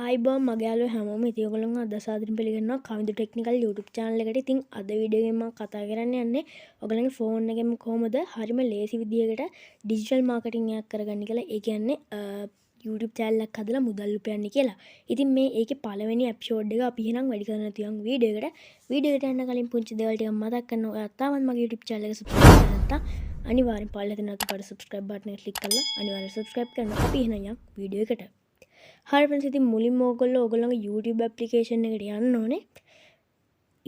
ආයිබෝන් මගේ යාළුවෝ හැමෝම ඉතින් ඔයගොල්ලෝ අද සාදරයෙන් පිළිගන්නවා කවින්දු ටෙක්නිකල් YouTube channel එකට. ඉතින් අද වීඩියෝ එකෙන් මම කතා කරන්න යන්නේ ඔයගොල්ලන්ගේ ෆෝන් එකෙන් කොහොමද හරිම ලේසි විදියකට ඩිජිටල් මාකටිං එකක් කරගන්න කියලා. ඒ කියන්නේ YouTube channel එකක් හදලා මුදල් උපයන්න කියලා. ඉතින් මේ ඒකේ පළවෙනි එපිසෝඩ් එක අපි එහෙනම් වැඩි කරන්න තියන් වීඩියෝ එකට. වීඩියෝ එකට යන්න කලින් පුංචි දේවල් ටිකක් මතක් කරනවා. ඔයා තාමත් මගේ YouTube channel එක subscribe කරලා නැත්නම් අනිවාර්යෙන් පල්ලෙ තියෙන අතට subscribe button එක click කරලා අනිවාර්යෙන් subscribe කරන්න. අපි එහෙනම් යමු වීඩියෝ එකට. හරි friends ඉතින් මුලින්ම ඕගොල්ලෝගේ YouTube application එකට යන්න ඕනේ.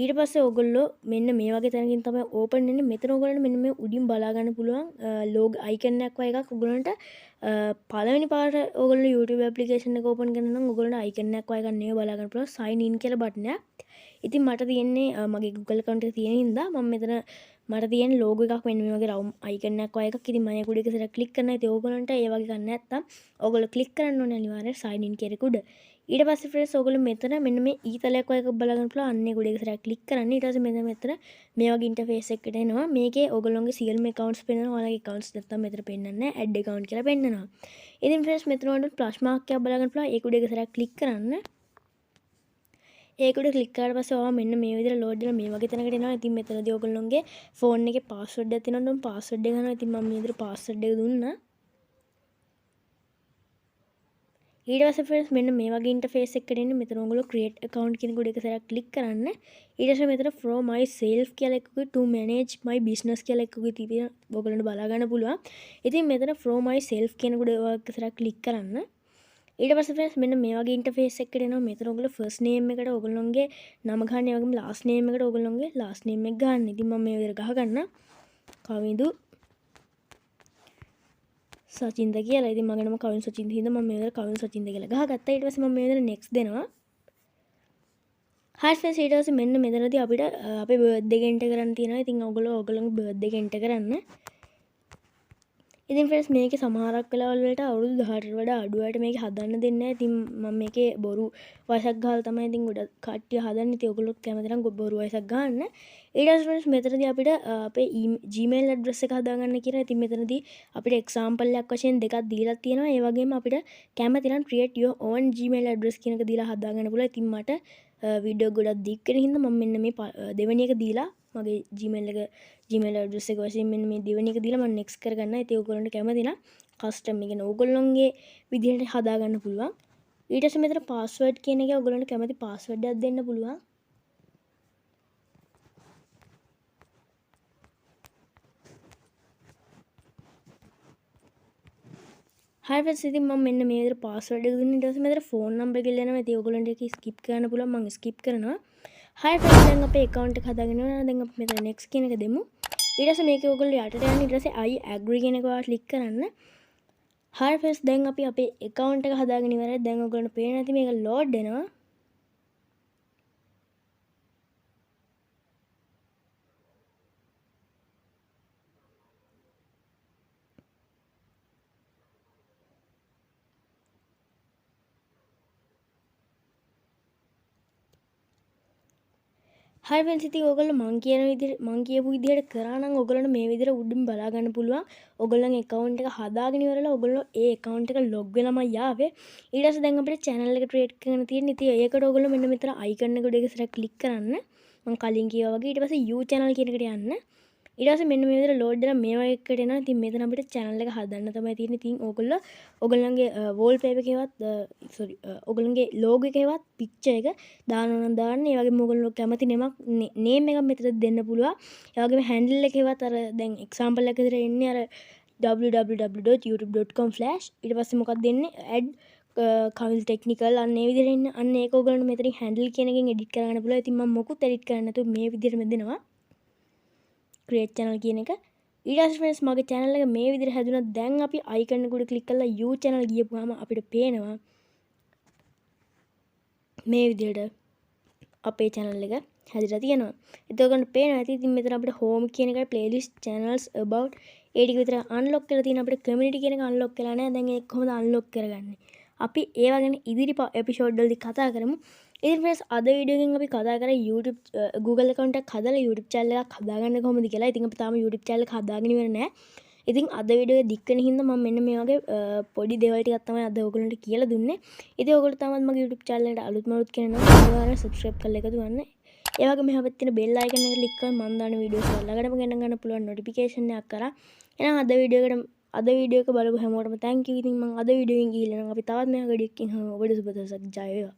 ඊට පස්සේ ඕගොල්ලෝ මෙන්න මේ වගේ තැනකින් තමයි open වෙන්නේ. මෙතන ඕගොල්ලන්ට මෙන්න මේ උඩින් බලා ගන්න පුළුවන් log icon එකක් වගේ එකක් ඕගොල්ලන්ට පළවෙනි පාර ඕගොල්ලෝ YouTube application එක open කරන නම් ඕගොල්ලන්ට icon එකක් වගේ එකක් නෙවෙයි බලා ගන්න පුළුවන් sign in කියලා බටන් එක. ඉතින් මට තියෙන්නේ මගේ Google account එක තියෙන හින්දා මම මෙතන මට තියෙන logo එකක් මෙන්න මේ වගේ round icon එකක් වගේ එකක්. ඉතින් මම ඒක උඩ එක සැරයක් click කරනවා. ඉතින් ඕගොල්ලන්ට ඒ වගේ ගන්න නැත්තම් ඕගොල්ලෝ click කරන්න ඕනේ අනිවාර්යෙන් sign in කියන එක උඩ. ඊට පස්සේ friends ඕගොල්ලෝ මෙතන මෙන්න මේ ඊතලයක් වගේ එකක් බලා ගන්න පුළුවන්. අන්න ඒක උඩ එක සැරයක් click කරන්න. ඊට පස්සේ මෙතන මේ වගේ interface එකකට එනවා. මේකේ ඕගොල්ලෝගේ සියලුම accounts පෙන්නනවා. ඔයාලගේ accounts නැත්තම් මෙතන පෙන්නන්නේ නැහැ. add account කියලා පෙන්නනවා. ඉතින් friends මෙතන වලට plus mark එකක් බලා ගන්න පුළුවන්. ඒක උඩ එක සැරයක් click කරන්න. ඒක උඩ ක්ලික් කරාට පස්සේ ඔයා මෙන්න මේ විදිහට ලෝඩ් වෙලා මේ වගේ තැනකට එනවා. ඉතින් මෙතනදී ඔයගොල්ලෝගේ ෆෝන් එකේ පාස්වර්ඩ් එකක් තියෙනවා. නම් පාස්වර්ඩ් එක ගන්නවා. ඉතින් මම මේ විදිහට පාස්වර්ඩ් එක දුන්නා. ඊට පස්සේ friends මෙන්න මේ වගේ ඉන්ටර්ෆේස් එකකට එන්නේ. මෙතන ඔයගොල්ලෝ create account කියන කොට එක සැරයක් ක්ලික් කරන්න. ඊට පස්සේ මෙතන from myself කියලා එකකුයි to manage my business කියලා එකකුයි තියෙන ඔයගොල්ලන්ට බලා ගන්න පුළුවන්. ඉතින් මෙතන from myself කියන කොට එක සැරයක් ක්ලික් කරන්න. ඊට පස්සේ friends මෙන්න මේ වගේ ඉන්ටර්ෆේස් එකකට එනවා. මෙතන ඔයගොල්ලෝ first name එකට ඔයගොල්ලෝගේ නම ගන්න. ඒ වගේම last name එකට ඔයගොල්ලෝගේ last name එක ගන්න. ඉතින් මම මේ විදිහට ගහ ගන්න. කවිඳු සචින්ද කියලා. ඉතින් මගේ නම කවින් සචින්ද හින්දා මම මේ විදිහට කවින් සචින්ද කියලා ගහගත්තා. ඊට පස්සේ මම මේ විදිහට next දෙනවා. හරි friends ඊට පස්සේ මෙන්න මෙතනදී අපිට අපේ birthday එක enter කරන්න තියෙනවා. ඉතින් ඔයගොල්ලෝගේ birthday එක enter කරන්න. ඉතින් friends මේකේ සමහරක් වෙලාවල් වලට අවුරුදු 18ට වඩා අඩු අයට මේක හදන්න දෙන්නේ නැහැ. ඉතින් මම මේකේ බොරු වයසක් ගහලා තමයි ඉතින් ගොඩක් කට්ටිය හදන්නේ. ඉතින් ඔයගොල්ලොත් කැමති නම් බොරු වයසක් ගහන්න. ඊට පස්සේ friends මෙතනදී අපිට අපේ Gmail address එක හදාගන්න කියලා. ඉතින් මෙතනදී අපිට example එකක් වශයෙන් දෙකක් දීලා තියෙනවා. ඒ වගේම අපිට කැමති නම් create your own Gmail address කියන එක දීලා හදාගන්න පුළුවන්. ඉතින් මට වීඩියෝ ගොඩක් දික් වෙන හින්දා මම මෙන්න මේ දෙවෙනි එක දීලා මගේ Gmail address එක වශයෙන් මෙන්න මේ දෙවෙනි එක දීලා මම next කරගන්නවා. ඉතින් ඔයගොල්ලන්ට කැමති නම් custom එක නේ ඔයගොල්ලන්ගේ විදිහට හදාගන්න පුළුවන්. ඊට පස්සේ මෙතන password කියන එකේ ඔයගොල්ලන්ට කැමති password එකක් දෙන්න පුළුවන්. හරි friends ඉතින් මම මෙන්න මේ විදිහට password එක දුන්නා. ඊට පස්සේ මෙතන phone number එක ඉල්ලනවා. ඉතින් ඔයගොල්ලන්ට ඒක skip කරන්න පුළුවන්. මම skip කරනවා. හරි friends දැන් අපේ account එක හදාගෙන ඉන්නවා. දැන් අපි මෙතන next කියන එක දෙමු. ඊට පස්සේ මේකේ ඔයගොල්ලෝ යටට යන්න ඊට පස්සේ I agree කියන එක ඔයාලා click කරන්න. හරි friends දැන් අපි අපේ account එක හදාගෙන ඉවරයි. දැන් ඔයගොල්ලන්ට පේන්නේ නැති මේක load වෙනවා. හරි friends ඉතින් ඔයගොල්ලෝ මං කියපු විදිහට කරා නම් ඔයගොල්ලන්ට මේ විදිහට උඩින් බලා ගන්න පුළුවන්. ඔයගොල්ලන්ගේ account එක හදාගෙන ඉවරලා ඔයගොල්ලෝ ඒ account එක log වෙලාමයි යාවේ. ඊට පස්සේ දැන් අපිට channel එක create කරන්න තියෙන. ඉතින් ඒකට ඔයගොල්ලෝ මෙන්න මෙතන icon එක උඩ එක සැරයක් click කරන්න. මම කලින් කිව්වා වගේ ඊට පස්සේ you channel කියන එකට යන්න. ඊට පස්සේ මෙන්න මේ විදිහට load වෙලා මේ වගේ එකකට එනවා. ඉතින් මෙතන අපිට channel එක හදන්න තමයි තියෙන්නේ. ඉතින් ඔයගොල්ලන්ගේ wallpaper එකේවත් ඔයගොල්ලන්ගේ logo එකේවත් picture එක දානවා නම් දාන්න. ඒ වගේම ඔයගොල්ලෝ කැමති name එකක් මෙතන දෙන්න පුළුවන්. ඒ වගේම handle එකේවත් අර දැන් example එක විදිහට එන්නේ අර www.youtube.com/ ඊට පස්සේ මොකක්ද දෙන්නේ add කවිල් ටෙක්නිකල් අන්න ඒ විදිහට එන්න. අන්න ඒක ඔයගොල්ලන්ට මෙතනින් handle කියන එකෙන් edit කරගන්න පුළුවන්. ඉතින් මම මොකුත් edit කරන්නේ නැතුව මේ විදිහටම දෙනවා. create channel කියන එක. ඊට පස්සේ friends මගේ channel එක මේ විදිහට හැදුණා. දැන් අපි icon එක උඩ click කරලා you channel ගියපුවාම අපිට පේනවා මේ විදිහට අපේ channel එක හැදිලා තියෙනවා. එතකොට පේනවා ඇති ඉතින් මෙතන අපිට home කියන එකයි playlist channels about ඒ ටික විතර unlock කරලා තියෙන. අපිට community කියන එක unlock කරලා නැහැ. දැන් ඒක කොහොමද unlock කරගන්නේ? අපි ඒවා ගැන ඉදිරි එපිසෝඩ් වලදී කතා කරමු. ඉතින් friends අද වීඩියෝ එකෙන් අපි කතා කරා YouTube Google account එකක් හදලා YouTube channel එකක් හදාගන්න කොහොමද කියලා. ඉතින් අපි තාම YouTube channel එක හදාගෙන ඉවර නැහැ. ඉතින් අද වීඩියෝ එක දික් වෙන හින්දා මම මෙන්න මේ වගේ පොඩි දේවල් ටිකක් තමයි අද ඔයගොල්ලන්ට කියලා දුන්නේ. ඉතින් ඔයගොල්ලෝ තාමත් මගේ YouTube channel එකට අලුත්ම කෙනෙක් නම් අනිවාර්යෙන් subscribe කරලා එකතු වෙන්න. ඒ වගේම මෙහා පැත්තේ තියෙන bell icon එක click කරලා මම දාන වීඩියෝස් ඔයාලටම ගන්න පුළුවන් notification එකක් කරා. එහෙනම් අද වීඩියෝ එක බලපු හැමෝටම thank you. ඉතින් මම අද වීඩියෝ එකෙන් ගිහිල්ලා නම් අපි තවත් මෙහා වීඩියෝ එකකින් ඔබට සුබ දවසක් ජය වේවා.